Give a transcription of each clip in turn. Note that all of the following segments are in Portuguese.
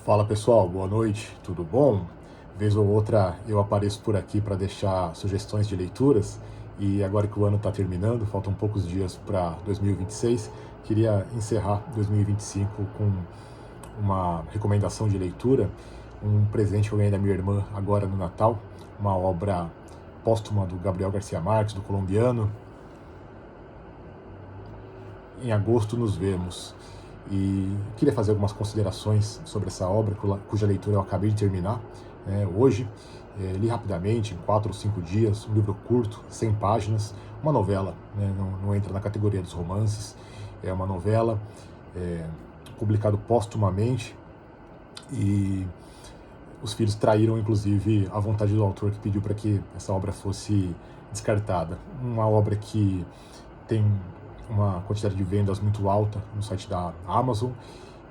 Fala pessoal, boa noite, tudo bom? Vez ou outra eu apareço por aqui para deixar sugestões de leituras e agora que o ano está terminando, faltam poucos dias para 2026, queria encerrar 2025 com uma recomendação de leitura, um presente que eu ganhei da minha irmã agora no Natal, uma obra póstuma do Gabriel Garcia Marques, do colombiano. Em agosto nos vemos. E queria fazer algumas considerações sobre essa obra, cuja leitura eu acabei de terminar hoje. Li rapidamente, em 4 ou 5 dias, um livro curto, 100 páginas, uma novela, não entra na categoria dos romances, é uma novela publicado póstumamente, e os filhos traíram, inclusive, a vontade do autor, que pediu para que essa obra fosse descartada. Uma obra que tem uma quantidade de vendas muito alta no site da Amazon,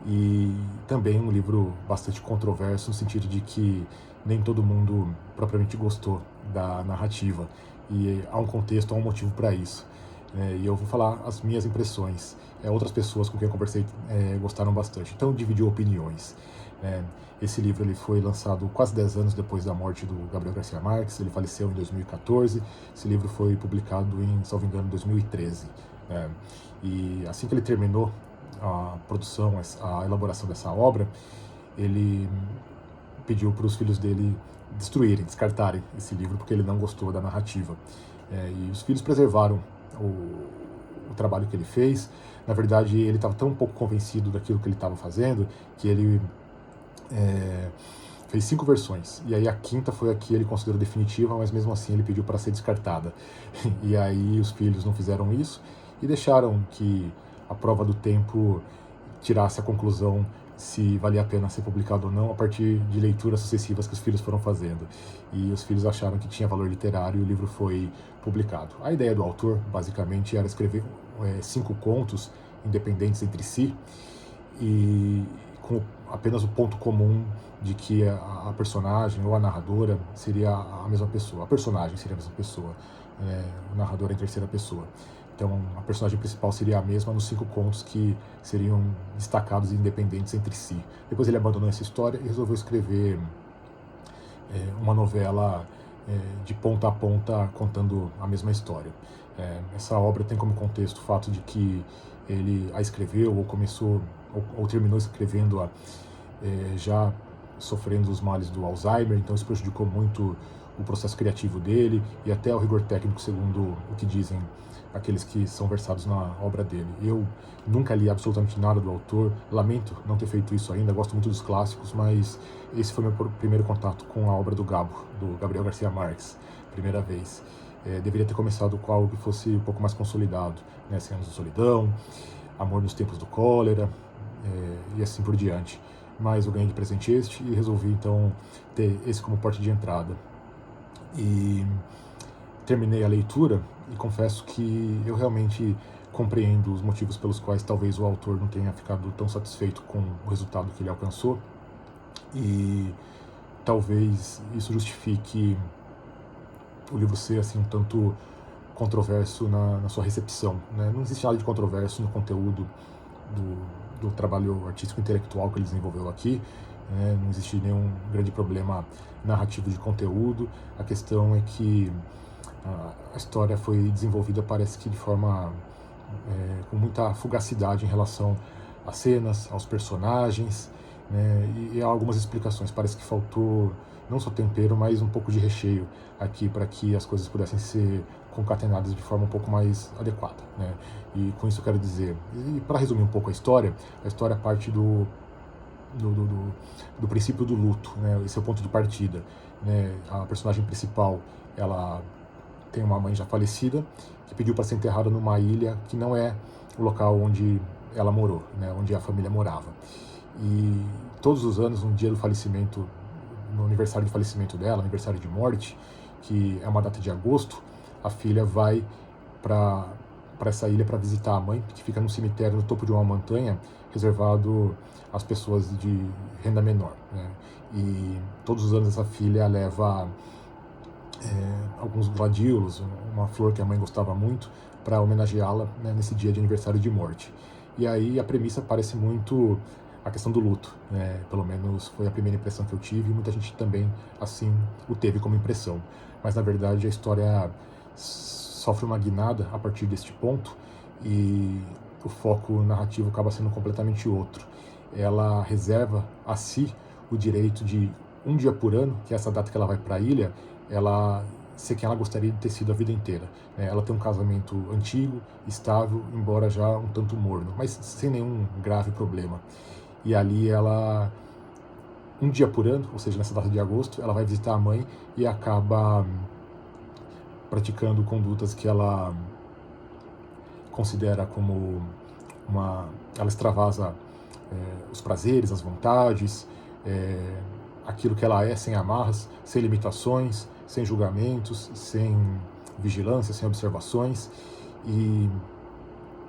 e também um livro bastante controverso, no sentido de que nem todo mundo propriamente gostou da narrativa, e há um contexto, há um motivo para isso. E eu vou falar as minhas impressões. Outras pessoas com quem eu conversei gostaram bastante, então dividiu opiniões. Esse livro ele foi lançado quase 10 anos depois da morte do Gabriel Garcia Marques, ele faleceu em 2014, esse livro foi publicado em, salvo engano, 2013. E assim que ele terminou a produção, a elaboração dessa obra, ele pediu para os filhos dele destruírem, descartarem esse livro, porque ele não gostou da narrativa. E os filhos preservaram o trabalho que ele fez. Na verdade, ele estava tão pouco convencido daquilo que ele estava fazendo, que ele fez 5 versões, e aí a quinta foi a que ele considerou definitiva, mas mesmo assim ele pediu para ser descartada. E aí os filhos não fizeram isso, e deixaram que a prova do tempo tirasse a conclusão se valia a pena ser publicado ou não, a partir de leituras sucessivas que os filhos foram fazendo. E os filhos acharam que tinha valor literário e o livro foi publicado. A ideia do autor, basicamente, era escrever 5 contos independentes entre si, e com apenas o ponto comum de que a personagem ou a narradora seria a mesma pessoa. A personagem seria a mesma pessoa, o narrador é em terceira pessoa. Então, a personagem principal seria a mesma nos 5 contos, que seriam destacados e independentes entre si. Depois ele abandonou essa história e resolveu escrever uma novela de ponta a ponta, contando a mesma história. Essa obra tem como contexto o fato de que ele a escreveu, ou começou, ou terminou escrevendo-a já sofrendo os males do Alzheimer, então isso prejudicou muito o processo criativo dele e até o rigor técnico, segundo o que dizem aqueles que são versados na obra dele. Eu nunca li absolutamente nada do autor, lamento não ter feito isso ainda, gosto muito dos clássicos, mas esse foi meu primeiro contato com a obra do Gabriel Garcia Marques, primeira vez. Deveria ter começado com algo que fosse um pouco mais consolidado, 100 Anos de Solidão, Amor nos Tempos do Cólera, e assim por diante. Mas eu ganhei de presente este e resolvi então ter esse como porta de entrada. E terminei a leitura e confesso que eu realmente compreendo os motivos pelos quais talvez o autor não tenha ficado tão satisfeito com o resultado que ele alcançou, e talvez isso justifique o livro ser assim um tanto controverso na sua recepção. Não existe nada de controverso no conteúdo do trabalho artístico intelectual que ele desenvolveu aqui, não existe nenhum grande problema narrativo de conteúdo. A questão é que a história foi desenvolvida, parece que de forma com muita fugacidade em relação às cenas, aos personagens, e há algumas explicações. Parece que faltou não só tempero, mas um pouco de recheio aqui, para que as coisas pudessem ser concatenadas de forma um pouco mais adequada. E com isso eu quero dizer, e para resumir um pouco a história parte do princípio do luto, esse é o ponto de partida. A personagem principal, ela tem uma mãe já falecida, que pediu para ser enterrada numa ilha que não é o local onde ela morou, onde a família morava. E todos os anos, no dia do falecimento, no aniversário de falecimento dela, aniversário de morte, que é uma data de agosto, a filha vai para essa ilha para visitar a mãe, que fica num cemitério no topo de uma montanha, reservado às pessoas de renda menor. E todos os anos essa filha leva alguns gladiolos, uma flor que a mãe gostava muito, para homenageá-la nesse dia de aniversário de morte. E aí a premissa parece muito a questão do luto, né? Pelo menos foi a primeira impressão que eu tive, e muita gente também assim o teve como impressão. Mas na verdade a história sofre uma guinada a partir deste ponto e o foco narrativo acaba sendo completamente outro. Ela reserva a si o direito de um dia por ano, que é essa data que ela vai para a ilha, ela ser quem ela gostaria de ter sido a vida inteira. Ela tem um casamento antigo, estável, embora já um tanto morno, mas sem nenhum grave problema. E ali ela, um dia por ano, ou seja, nessa data de agosto, ela vai visitar a mãe e acaba praticando condutas que ela considera como ela extravasa os prazeres, as vontades, aquilo que ela é, sem amarras, sem limitações, sem julgamentos, sem vigilância, sem observações. E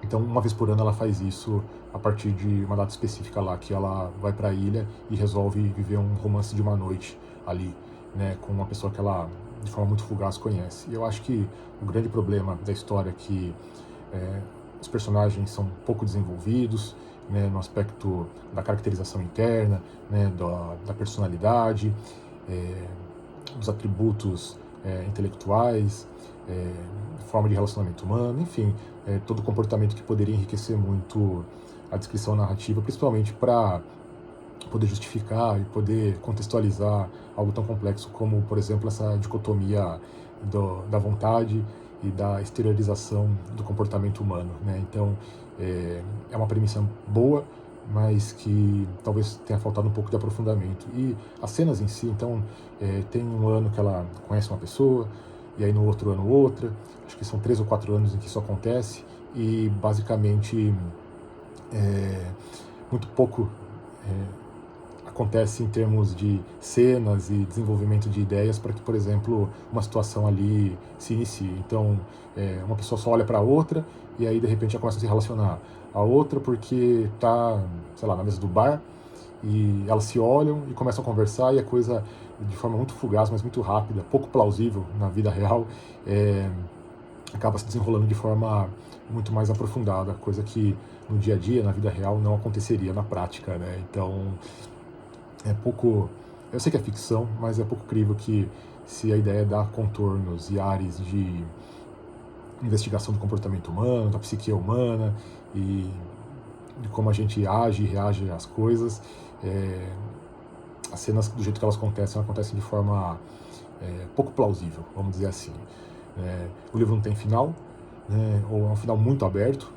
então, uma vez por ano ela faz isso a partir de uma data específica lá, que ela vai para a ilha e resolve viver um romance de uma noite ali, né, com uma pessoa que ela, de forma muito fugaz, conhece. E eu acho que o grande problema da história é que os personagens são pouco desenvolvidos, né, no aspecto da caracterização interna, né, da personalidade, dos atributos intelectuais, forma de relacionamento humano, enfim, todo comportamento que poderia enriquecer muito a descrição narrativa, principalmente para poder justificar e poder contextualizar algo tão complexo como, por exemplo, essa dicotomia da vontade e da exteriorização do comportamento humano, né? Então, é uma premissa boa, mas que talvez tenha faltado um pouco de aprofundamento. E as cenas em si, então, tem um ano que ela conhece uma pessoa, e aí no outro ano outra, acho que são 3 ou 4 anos em que isso acontece, e basicamente muito pouco acontece em termos de cenas e desenvolvimento de ideias para que, por exemplo, uma situação ali se inicie. Então, uma pessoa só olha para a outra e aí, de repente, já começa a se relacionar. A outra porque está, sei lá, na mesa do bar e elas se olham e começam a conversar e a coisa, de forma muito fugaz, mas muito rápida, pouco plausível na vida real, acaba se desenrolando de forma muito mais aprofundada, coisa que no dia a dia, na vida real, não aconteceria na prática, né? Então, é pouco, eu sei que é ficção, mas é pouco crível que, se a ideia é dar contornos e áreas de investigação do comportamento humano, da psique humana e de como a gente age e reage às coisas, as cenas, do jeito que elas acontecem de forma pouco plausível, vamos dizer assim. O livro não tem final, né, ou é um final muito aberto,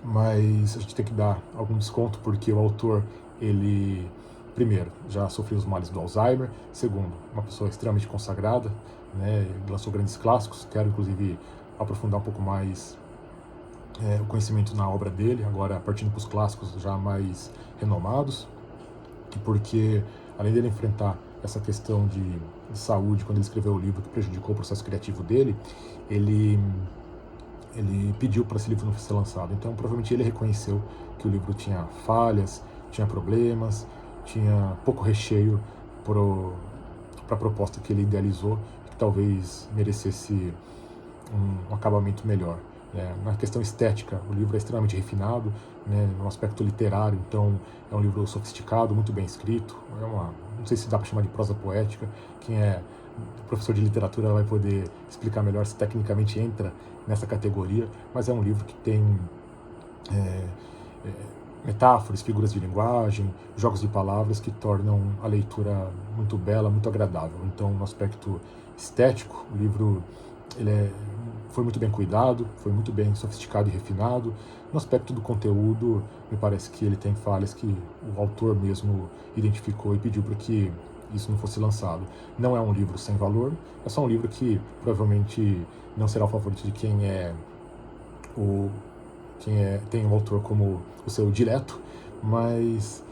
mas a gente tem que dar algum desconto porque o autor, ele, primeiro, já sofreu os males do Alzheimer, segundo, uma pessoa extremamente consagrada, né, lançou grandes clássicos, quero inclusive aprofundar um pouco mais o conhecimento na obra dele, agora partindo para os clássicos já mais renomados, porque além dele enfrentar essa questão de saúde quando ele escreveu o livro que prejudicou o processo criativo dele, ele pediu para esse livro não ser lançado. Então, provavelmente ele reconheceu que o livro tinha falhas, tinha problemas, tinha pouco recheio para a proposta que ele idealizou, que talvez merecesse um acabamento melhor. Na questão estética, o livro é extremamente refinado, né, no aspecto literário, então é um livro sofisticado, muito bem escrito, não sei se dá para chamar de prosa poética, quem é professor de literatura vai poder explicar melhor se tecnicamente entra nessa categoria, mas é um livro que tem metáforas, figuras de linguagem, jogos de palavras que tornam a leitura muito bela, muito agradável. Então, no aspecto estético, o livro foi muito bem cuidado, foi muito bem sofisticado e refinado. No aspecto do conteúdo, me parece que ele tem falhas que o autor mesmo identificou e pediu para que isso não fosse lançado. Não é um livro sem valor, é só um livro que provavelmente não será o favorito de quem tem o autor como o seu dileto, mas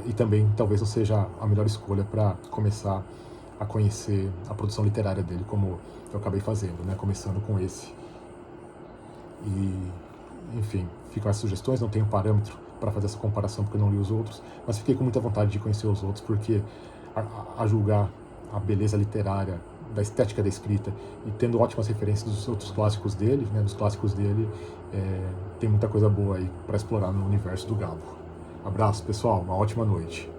e também talvez não seja a melhor escolha para começar a conhecer a produção literária dele, como eu acabei fazendo, né, começando com esse. E, enfim, ficam as sugestões, não tenho parâmetro para fazer essa comparação porque eu não li os outros, mas fiquei com muita vontade de conhecer os outros, porque a julgar a beleza literária, da estética da escrita, e tendo ótimas referências dos outros clássicos dele, tem muita coisa boa aí para explorar no universo do Gabo. Abraço, pessoal. Uma ótima noite.